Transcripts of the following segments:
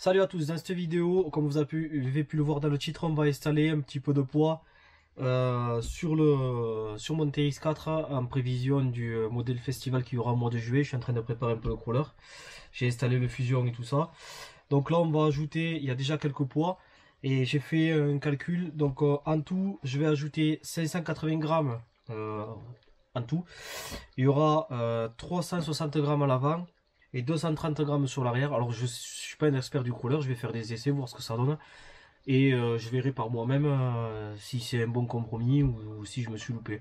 Salut à tous, dans cette vidéo, comme vous avez pu le voir dans le titre, on va installer un petit peu de poids sur mon TX4 en prévision du modèle festival qui y aura au mois de juillet. Je suis en train de préparer un peu le crawler. J'ai installé le fusion et tout ça. Donc là, on va ajouter, il y a déjà quelques poids et j'ai fait un calcul. Donc en tout, je vais ajouter 580 grammes en tout. Il y aura 360 grammes à l'avant et 230 grammes sur l'arrière. Alors je suis pas un expert du crawler, je vais faire des essais, voir ce que ça donne. Et je verrai par moi-même si c'est un bon compromis ou si je me suis loupé.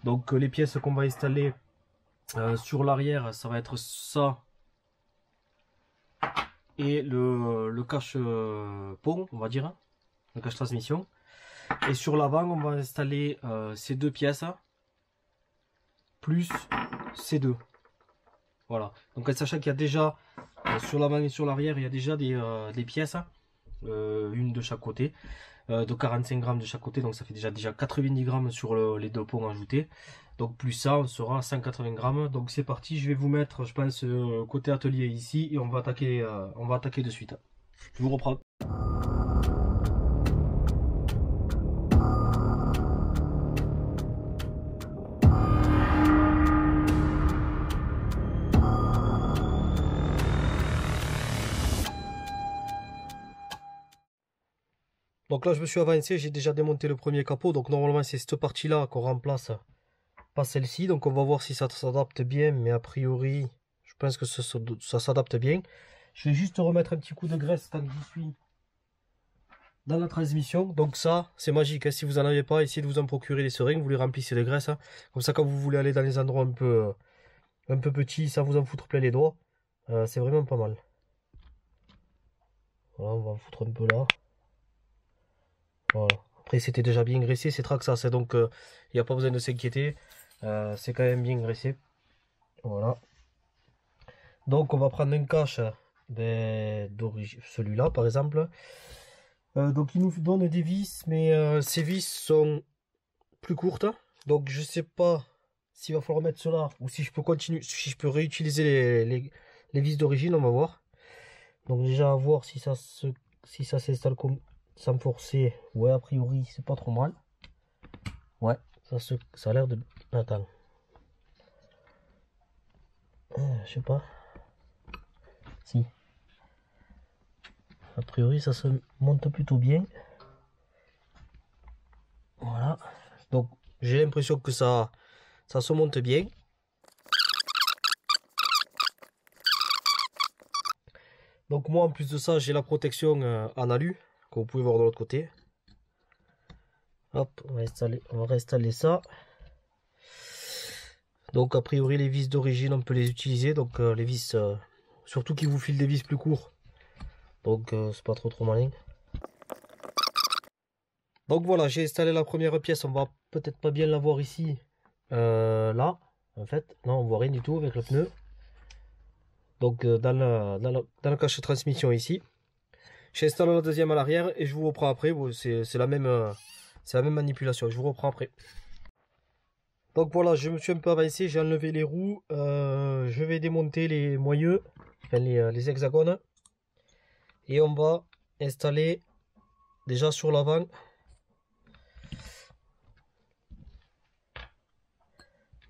Donc les pièces qu'on va installer sur l'arrière, ça va être ça et le cache pont, on va dire, le cache transmission. Et sur l'avant, on va installer ces deux pièces plus ces deux. Voilà. Donc en sachant qu'il y a déjà sur l'avant et sur l'arrière, il y a déjà des pièces, une de chaque côté, de 45 grammes de chaque côté, donc ça fait déjà 90 grammes sur les deux ponts ajoutés. Donc plus ça, on sera à 180 grammes. Donc c'est parti, je vais vous mettre, je pense, côté atelier ici et on va attaquer de suite. Je vous reprends. Donc là je me suis avancé, j'ai déjà démonté le premier capot, donc normalement c'est cette partie là qu'on remplace, pas celle-ci. Donc on va voir si ça s'adapte bien, mais a priori je pense que ça s'adapte bien. Je vais juste remettre un petit coup de graisse tant que j'y suis dans la transmission. Donc ça c'est magique, hein. Si vous en avez pas, essayez de vous en procurer des seringues, vous les remplissez de graisse, hein. Comme ça quand vous voulez aller dans les endroits un peu petits sans vous en foutre plein les doigts, c'est vraiment pas mal. Voilà, on va en foutre un peu là. Voilà. Après c'était déjà bien graissé, c'est Traxxas, donc il n'y a pas besoin de s'inquiéter, c'est quand même bien graissé. Voilà. Donc on va prendre un cache d'origine, celui-là par exemple. Donc il nous donne des vis, mais ces vis sont plus courtes. Donc je sais pas s'il va falloir mettre cela ou si je peux continuer, si je peux réutiliser les vis d'origine, on va voir. Donc déjà à voir si ça s'installe comme sans forcer. Ouais, a priori c'est pas trop mal. Ouais, ça a l'air de... Attends. Je sais pas. Si. A priori ça se monte plutôt bien. Voilà. Donc j'ai l'impression que ça se monte bien. Donc moi en plus de ça j'ai la protection en alu que vous pouvez voir de l'autre côté. Hop, on va réinstaller ça. Donc a priori les vis d'origine on peut les utiliser. Donc les vis, surtout qu'ils vous filent des vis plus courts. Donc c'est pas trop malin. Donc voilà, j'ai installé la première pièce. On va peut-être pas bien la voir ici. Là, en fait, non, on voit rien du tout avec le pneu. Donc dans le cache de transmission ici. J'installe la deuxième à l'arrière et je vous reprends après. C'est la même manipulation. Je vous reprends après. Donc voilà, je me suis un peu avancé. J'ai enlevé les roues. Je vais démonter les moyeux, enfin les hexagones. Et on va installer déjà sur l'avant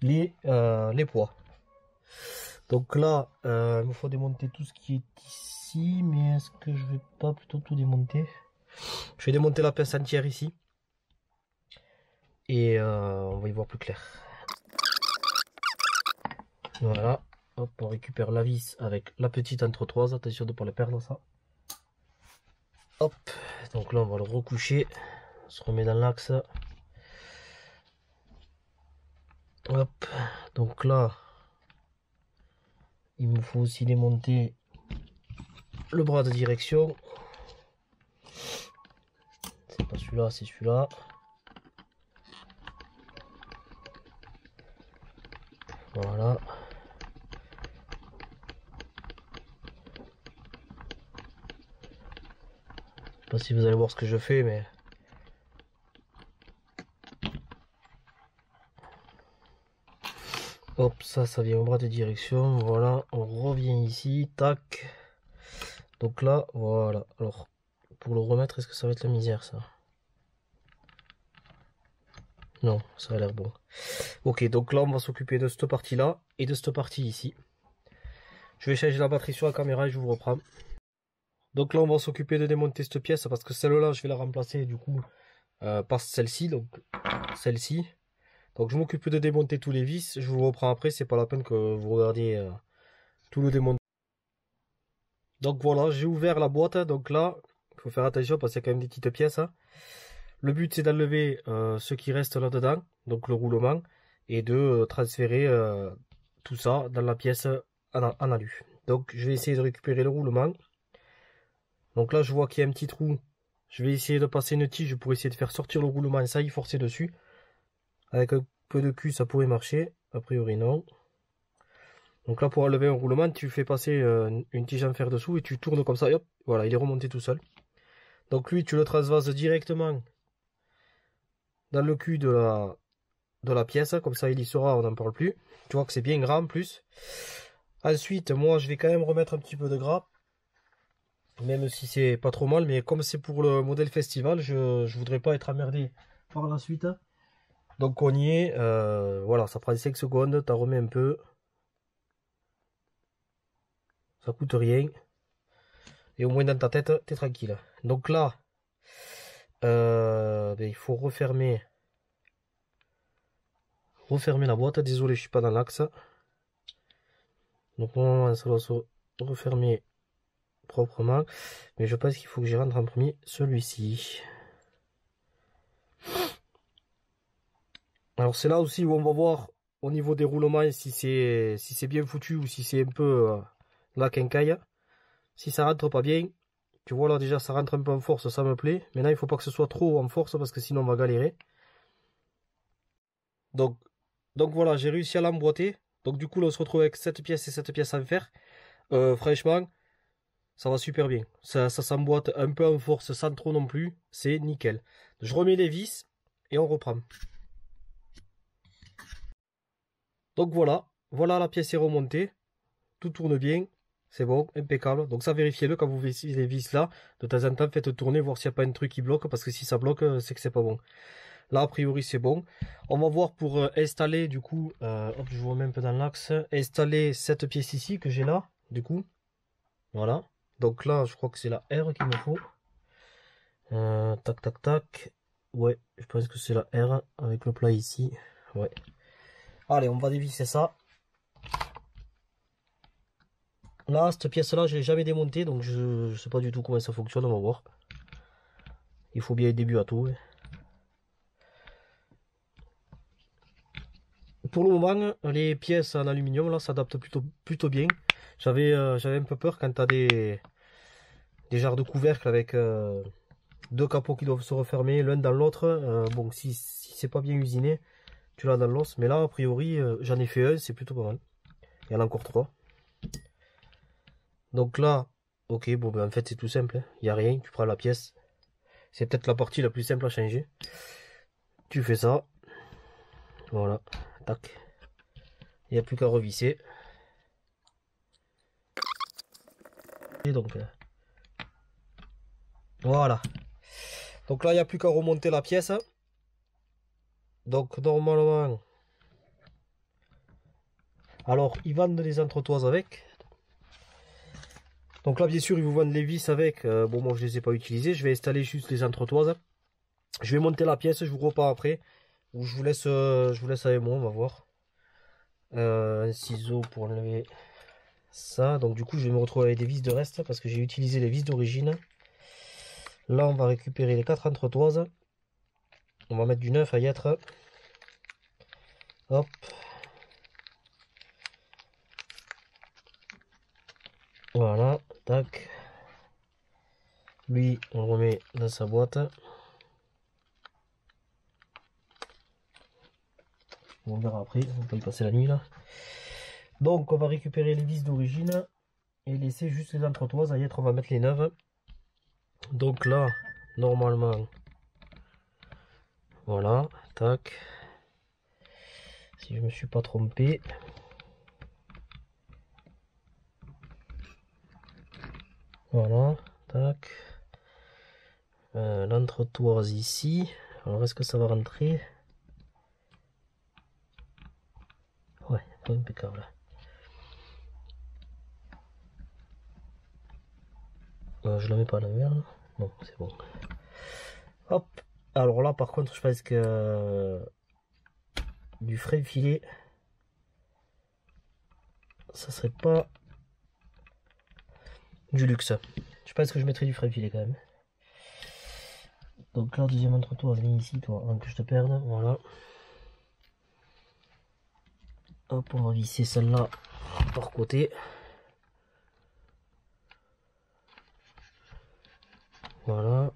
les poids. Donc là, il me faut démonter tout ce qui est ici, mais est-ce que je vais pas plutôt tout démonter? Je vais démonter la pièce entière ici. Et on va y voir plus clair. Voilà. Hop, on récupère la vis avec la petite entretoise. Attention de ne pas le perdre ça. Hop, donc là on va le recoucher. On se remet dans l'axe. Hop, donc là, il me faut aussi démonter le bras de direction. C'est pas celui-là, c'est celui-là. Voilà. Je sais pas si vous allez voir ce que je fais, mais... Hop, ça vient au bras de direction. Voilà, on revient ici. Tac. Donc là, voilà. Alors, pour le remettre, est-ce que ça va être la misère, ça? Non, ça a l'air bon. Ok, donc là, on va s'occuper de cette partie-là et de cette partie ici. Je vais changer la batterie sur la caméra et je vous reprends. Donc là, on va s'occuper de démonter cette pièce parce que celle-là, je vais la remplacer du coup par celle-ci. Donc, celle-ci. Donc, je m'occupe de démonter tous les vis. Je vous reprends après. C'est pas la peine que vous regardiez tout le démontage. Donc voilà, j'ai ouvert la boîte. Donc là, il faut faire attention parce qu'il y a quand même des petites pièces. Hein. Le but, c'est d'enlever ce qui reste là-dedans, donc le roulement, et de transférer tout ça dans la pièce en alu. Donc, je vais essayer de récupérer le roulement. Donc là, je vois qu'il y a un petit trou. Je vais essayer de passer une tige pour essayer de faire sortir le roulement sans y forcer dessus. Avec un peu de cul, ça pourrait marcher. A priori, non. Donc là, pour enlever un roulement, tu fais passer une tige en fer dessous et tu tournes comme ça. Et hop, voilà, il est remonté tout seul. Donc lui, tu le transvases directement dans le cul de la pièce. Comme ça, il y sera, on n'en parle plus. Tu vois que c'est bien gras en plus. Ensuite, moi, je vais quand même remettre un petit peu de gras. Même si c'est pas trop mal, mais comme c'est pour le modèle festival, je voudrais pas être emmerdé par la suite. Donc on y est, voilà, ça prend 5 secondes, t'en remets un peu. Ça coûte rien. Et au moins dans ta tête, t'es tranquille. Donc là, ben, il faut refermer la boîte. Désolé, je suis pas dans l'axe. Donc normalement, ça doit se refermer proprement. Mais je pense qu'il faut que j'y rentre en premier celui-ci. Alors c'est là aussi où on va voir au niveau des roulements si c'est bien foutu ou si c'est un peu la quincaille. Si ça rentre pas bien, tu vois là déjà ça rentre un peu en force, ça me plaît. Maintenant il faut pas que ce soit trop en force parce que sinon on va galérer. Donc, voilà, j'ai réussi à l'emboîter. Donc du coup là on se retrouve avec cette pièce et cette pièce en fer. Franchement, ça va super bien. Ça s'emboîte un peu en force sans trop non plus. C'est nickel. Je remets les vis et on reprend. Donc voilà, la pièce est remontée. Tout tourne bien. C'est bon, impeccable. Donc ça, vérifiez-le quand vous vissez les vis là. De temps en temps, faites tourner, voir s'il n'y a pas un truc qui bloque. Parce que si ça bloque, c'est que c'est pas bon. Là, a priori, c'est bon. On va voir pour installer, du coup, hop, je vous remets un peu dans l'axe. Installer cette pièce ici que j'ai là, du coup. Voilà. Donc là, je crois que c'est la R qu'il me faut. Tac, tac, tac. Ouais, je pense que c'est la R avec le plat ici. Ouais. Allez, on va dévisser ça. Là, cette pièce-là, je l'ai jamais démontée, donc je sais pas du tout comment ça fonctionne, on va voir. Il faut bien être début à tout. Ouais. Pour le moment, les pièces en aluminium, là, s'adaptent plutôt bien. J'avais un peu peur quand tu as des genres de couvercles avec deux capots qui doivent se refermer l'un dans l'autre. Bon, si c'est pas bien usiné, tu l'as dans l'os. Mais là, a priori, j'en ai fait un, c'est plutôt pas mal. Il y en a encore trois. Donc là, ok, bon, ben en fait, c'est tout simple. Hein. Il n'y a rien, tu prends la pièce. C'est peut-être la partie la plus simple à changer. Tu fais ça. Voilà, tac. Il n'y a plus qu'à revisser. Et donc, voilà. Donc là, il n'y a plus qu'à remonter la pièce. Donc normalement, alors ils vendent les entretoises avec. Donc là, bien sûr, ils vous vendent les vis avec. Bon, moi, je les ai pas utilisées. Je vais installer juste les entretoises. Je vais monter la pièce. Je vous repars après. Ou je vous laisse avec moi. On va voir. Un ciseau pour enlever ça. Donc du coup, je vais me retrouver avec des vis de reste parce que j'ai utilisé les vis d'origine. Là, on va récupérer les 4 entretoises. On va mettre du neuf à y être. Hop. Voilà, tac. Lui, on le remet dans sa boîte. On verra après, on peut y passer la nuit là. Donc, on va récupérer les vis d'origine et laisser juste les entretoises. À y être, on va mettre les neuves. Donc là, normalement, voilà, tac. Si je me suis pas trompé. Voilà, tac. L'entretoise ici. Alors est-ce que ça va rentrer? Ouais, impeccable. Je la mets pas à l'envers. Non, c'est bon. Hop. Alors là, par contre, je pense que du frais filet, ça serait pas du luxe. Je pense que je mettrais du frais filet quand même. Donc là, deuxième entretour, je viens ici, toi, avant que je te perde. Voilà. Hop, on va visser celle-là par côté. Voilà.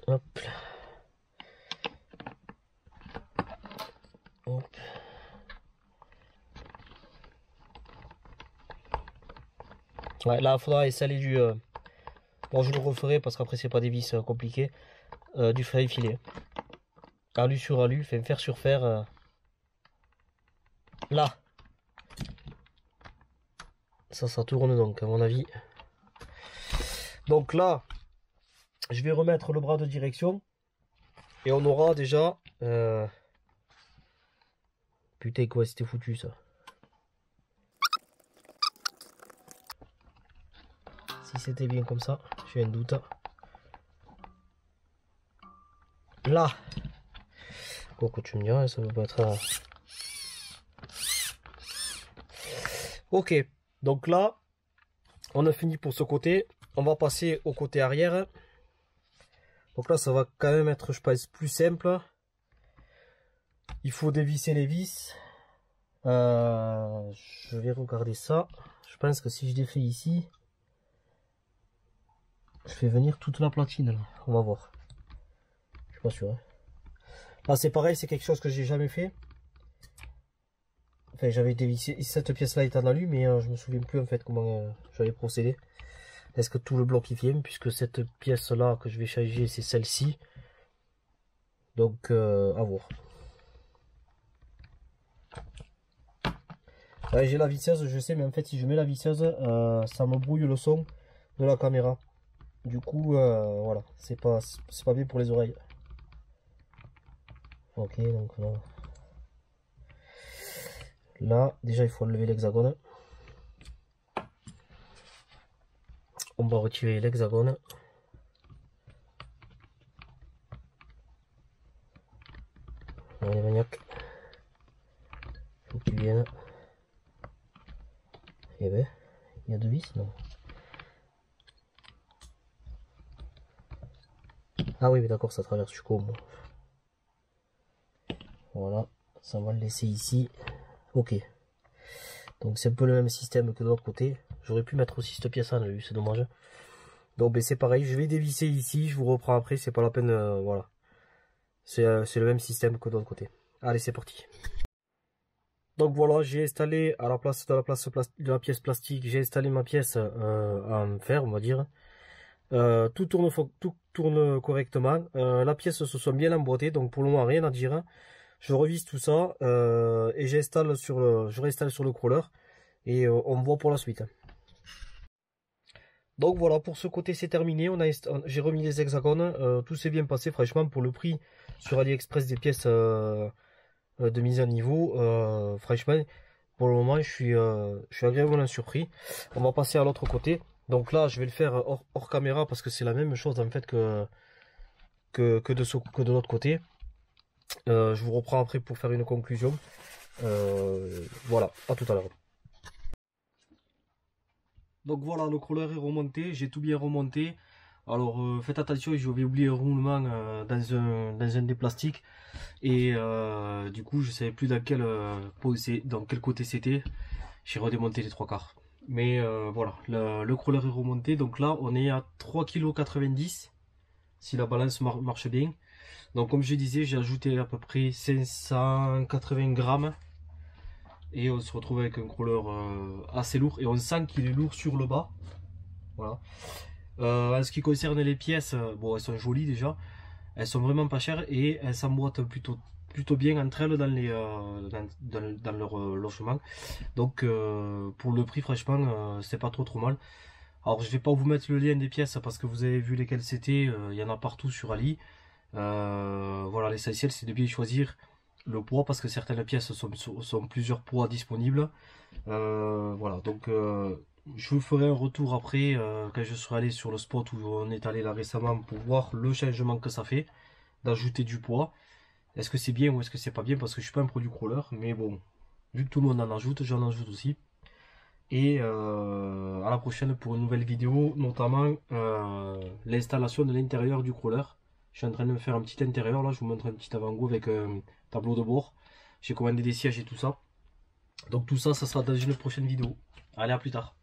Hop. Hop. Ouais, là, il faudra installer du... Bon, je le referai parce qu'après, c'est pas des vis compliquées. Du fer filet. Alu sur alu, fer sur fer. Là. Ça tourne donc, à mon avis. Donc là, je vais remettre le bras de direction. Et on aura déjà... Putain, quoi, c'était foutu, ça. Si c'était bien comme ça, j'ai un doute. Là. Quoi que tu me diras, ça va pas être... Ok, donc là, on a fini pour ce côté. On va passer au côté arrière. Donc là, ça va quand même être, je pense, plus simple. Il faut dévisser les vis. Je vais regarder ça. Je pense que si je défais ici, je fais venir toute la platine là. On va voir. Je suis pas sûr. Hein. Là, c'est pareil, c'est quelque chose que j'ai jamais fait. Enfin, j'avais dévissé. Cette pièce-là est en alu, mais je me souviens plus en fait comment j'avais procédé. Est-ce que tout le bloc il vient, puisque cette pièce-là que je vais changer, c'est celle-ci. Donc, à voir. Ouais, j'ai la visseuse, je sais, mais en fait, si je mets la visseuse, ça me brouille le son de la caméra. Du coup, voilà, c'est pas bien pour les oreilles. Ok, donc là. Là, déjà, il faut enlever l'hexagone. On va retirer l'hexagone. Allez, maniaque. Faut que tu viennes. Eh ben, il y a deux vis, non? Ah oui, mais d'accord, ça traverse du con. Voilà, ça va le laisser ici. Ok. Donc c'est un peu le même système que de l'autre côté. J'aurais pu mettre aussi cette pièce en alu, c'est dommage. Donc ben, c'est pareil, je vais dévisser ici, je vous reprends après, c'est pas la peine, voilà. C'est le même système que de l'autre côté. Allez, c'est parti. Donc voilà, j'ai installé à la place de la pièce plastique, j'ai installé ma pièce en fer, on va dire. Tout tourne correctement. La pièce se soit bien emboîtée, donc pour le moment rien à dire. Je revise tout ça et je réinstalle sur le crawler et on voit pour la suite. Donc voilà, pour ce côté c'est terminé. J'ai remis les hexagones, tout s'est bien passé franchement pour le prix sur AliExpress des pièces de mise à niveau. Franchement, pour le moment je suis agréablement surpris. On va passer à l'autre côté. Donc là je vais le faire hors caméra parce que c'est la même chose en fait que de l'autre côté. Je vous reprends après pour faire une conclusion. Voilà, à tout à l'heure. Donc voilà, le crawler est remonté, j'ai tout bien remonté. Alors faites attention, j'avais oublié un roulement dans un des plastiques. Et du coup, je savais plus dans quel côté c'était. J'ai redémonté les trois quarts. Mais voilà, le crawler est remonté. Donc là, on est à 3,90 kg. Si la balance marche bien. Donc comme je disais, j'ai ajouté à peu près 580 grammes. Et on se retrouve avec un crawler assez lourd. Et on sent qu'il est lourd sur le bas. Voilà. En ce qui concerne les pièces, bon, elles sont jolies déjà. Elles sont vraiment pas chères et elles s'emboîtent plutôt bien entre elles dans, dans leur logement. Donc pour le prix, franchement, c'est pas trop mal. Alors je vais pas vous mettre le lien des pièces parce que vous avez vu lesquelles c'était, il y en a partout sur Ali. Voilà, l'essentiel c'est de bien choisir le poids parce que certaines pièces sont plusieurs poids disponibles. Voilà, donc je vous ferai un retour après quand je serai allé sur le spot où on est allé là récemment pour voir le changement que ça fait d'ajouter du poids. Est-ce que c'est bien ou est-ce que c'est pas bien parce que je suis pas un produit crawler, mais bon, vu que tout le monde en ajoute, j'en ajoute aussi. Et à la prochaine pour une nouvelle vidéo, notamment l'installation de l'intérieur du crawler. Je suis en train de me faire un petit intérieur là, je vous montre un petit avant-goût avec un tableau de bord. J'ai commandé des sièges et tout ça. Donc tout ça, ça sera dans une prochaine vidéo. Allez, à plus tard.